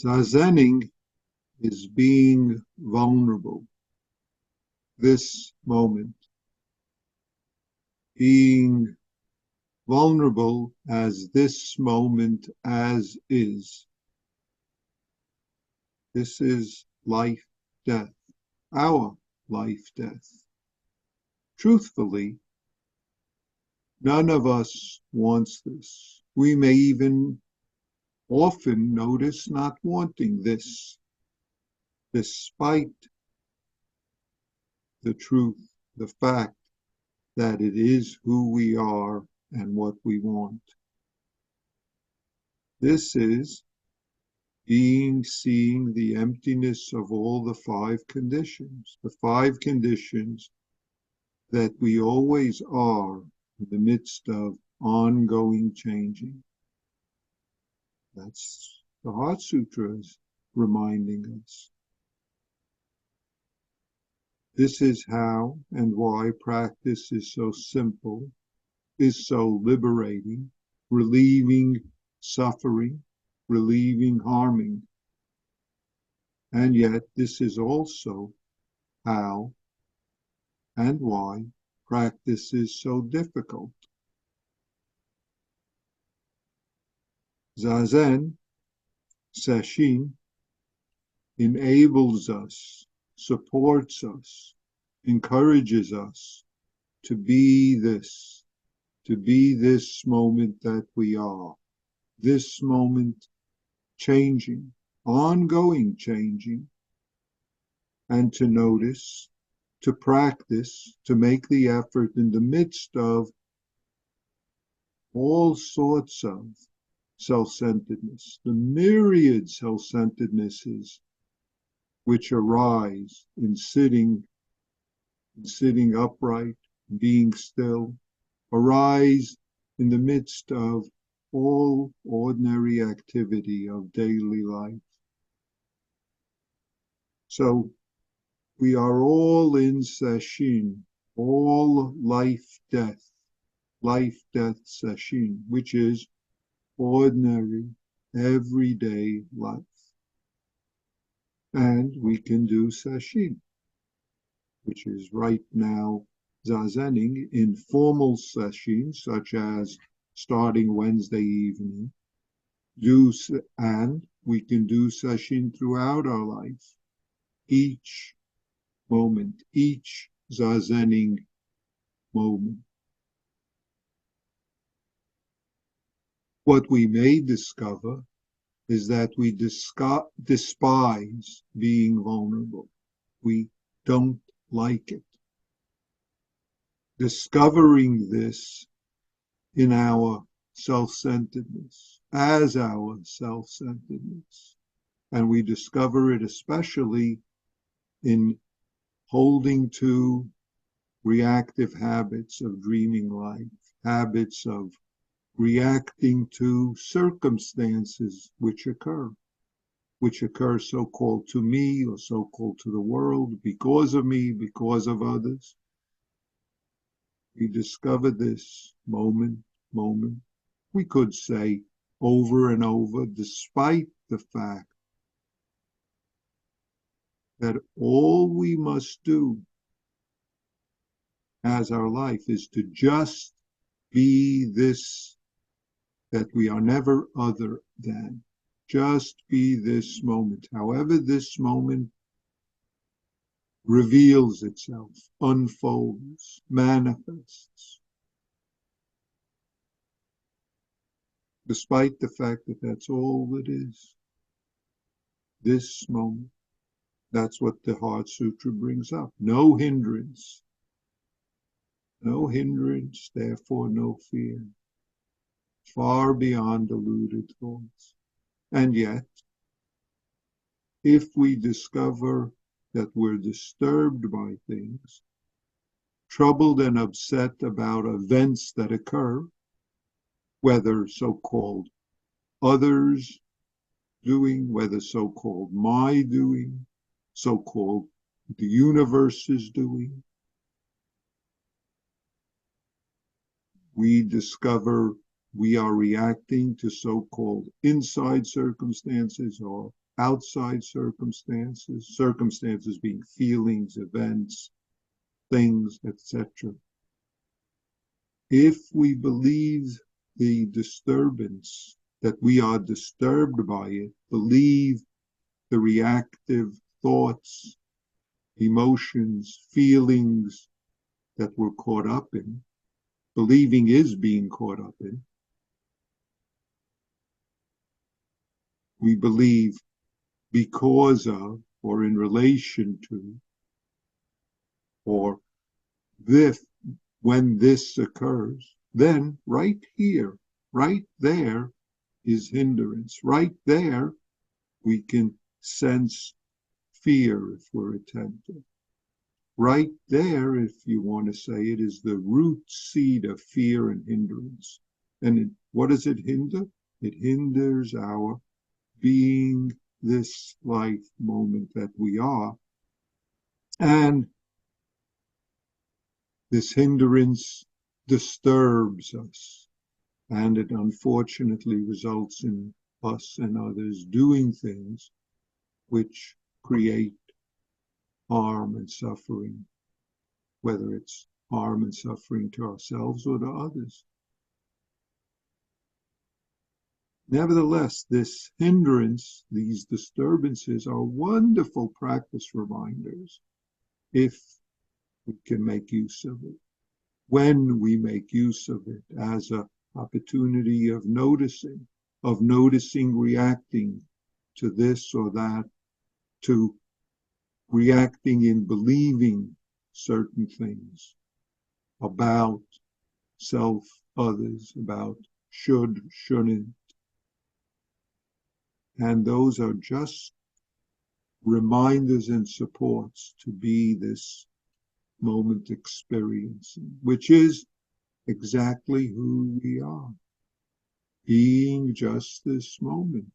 Zazening is being vulnerable. This moment, being vulnerable as this moment as is. This is life, death, our life, death. Truthfully, none of us wants this. We may even often notice not wanting this, despite the truth, the fact that it is who we are and what we want. This is seeing the emptiness of all the five conditions that we always are in the midst of ongoing changing. That's the Heart Sutras reminding us. This is how and why practice is so simple, is so liberating, relieving suffering, relieving harming. And yet this is also how and why practice is so difficult. Zazen, Sesshin, enables us, supports us, encourages us to be this moment that we are, this moment changing, ongoing changing, and to notice, to practice, to make the effort in the midst of all sorts of self-centeredness, the myriad self-centerednesses which arise in sitting upright, being still, arise in the midst of all ordinary activity of daily life. So we are all in Sesshin, all life-death Sesshin, which is ordinary, everyday life. And we can do Sesshin, which is right now Zazening, informal Sesshin, such as starting Wednesday evening. And we can do Sesshin throughout our life. Each moment, each Zazening moment. What we may discover is that we despise being vulnerable. We don't like it. Discovering this in our self-centeredness, as our self-centeredness. And we discover it especially in holding to reactive habits of dreaming life, habits of reacting to circumstances which occur so-called to me or so-called to the world, because of me, because of others. We discover this moment. We could say over and over, despite the fact that all we must do as our life is to just be this, that we are never other than. Just be this moment. However this moment reveals itself, unfolds, manifests. Despite the fact that that's all it is. This moment. That's what the Heart Sutra brings up. No hindrance. No hindrance, therefore no fear. Far beyond deluded thoughts. And yet, if we discover that we're disturbed by things, troubled and upset about events that occur, whether so-called others doing, whether so-called my doing, so-called the universe is doing, we discover we are reacting to so-called inside circumstances or outside circumstances, circumstances being feelings, events, things, etc. If we believe the disturbance, that we are disturbed by it, believe the reactive thoughts, emotions, feelings that we're caught up in, believing is being caught up in. We believe because of, or in relation to, or this, when this occurs, then right here, right there is hindrance. Right there, we can sense fear if we're attentive. Right there, if you want to say it, is the root seed of fear and hindrance. And what does it hinder? It hinders our being this life moment that we are. And this hindrance disturbs us. And it unfortunately results in us and others doing things which create harm and suffering, whether it's harm and suffering to ourselves or to others. Nevertheless, this hindrance, these disturbances are wonderful practice reminders if we can make use of it. When we make use of it as an opportunity of noticing, reacting to this or that, to reacting in believing certain things about self, others, about should, shouldn't. And those are just reminders and supports to be this moment experiencing, which is exactly who we are, being just this moment,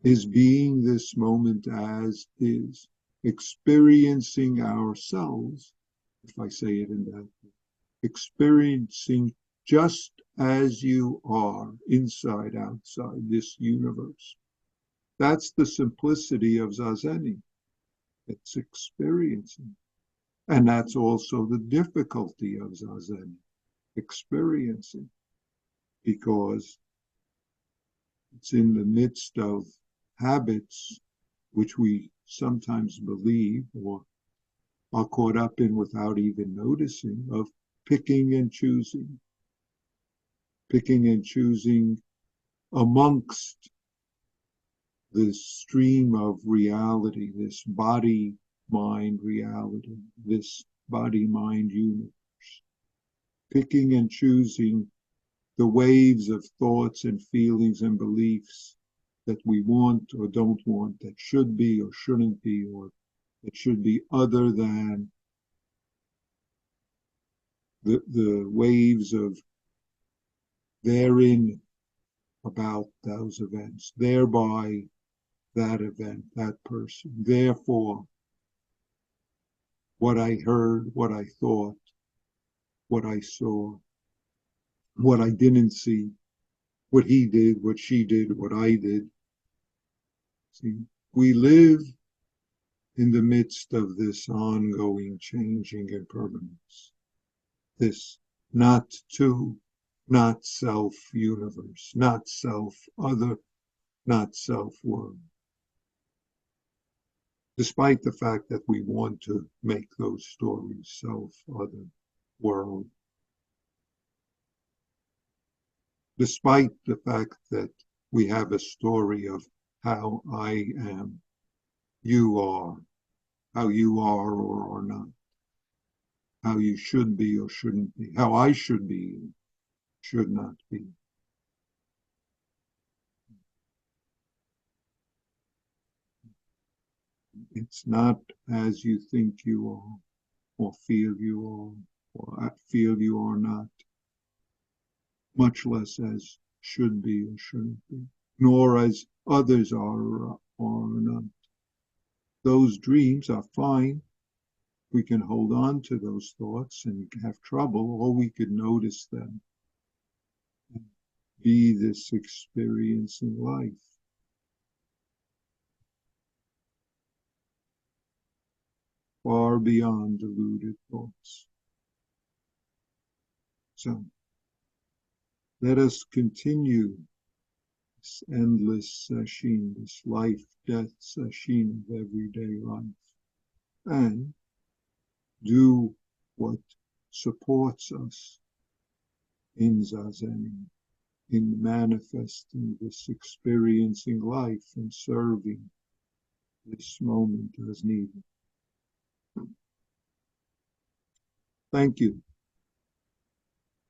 is being this moment as is, experiencing ourselves, if I say it in that way, experiencing just as you are, inside, outside this universe. That's the simplicity of Zazen. It's experiencing. And that's also the difficulty of Zazen, experiencing, because it's in the midst of habits which we sometimes believe or are caught up in without even noticing, of picking and choosing amongst this stream of reality, this body-mind reality, this body-mind universe, picking and choosing the waves of thoughts and feelings and beliefs that we want or don't want, that should be or shouldn't be, or that should be other than the waves of therein about those events, thereby that event, that person, therefore what I heard, what I thought, what I saw, what I didn't see, what he did, what she did, what I did. See, we live in the midst of this ongoing changing and permanence, this not to, not self universe, not self other, not self world. Despite the fact that we want to make those stories self, other, world. Despite the fact that we have a story of how I am, you are, how you are or are not, how you should be or shouldn't be, how I should be, should not be. It's not as you think you are, or feel you are, or feel you are not, much less as should be or shouldn't be, nor as others are or not. Those dreams are fine. We can hold on to those thoughts and have trouble, or we could notice them be this experience in life. Far beyond deluded thoughts. So, let us continue this endless sesshin, this life-death sesshin of everyday life, and do what supports us in Zazen, in manifesting this experiencing life and serving this moment as needed. Thank you.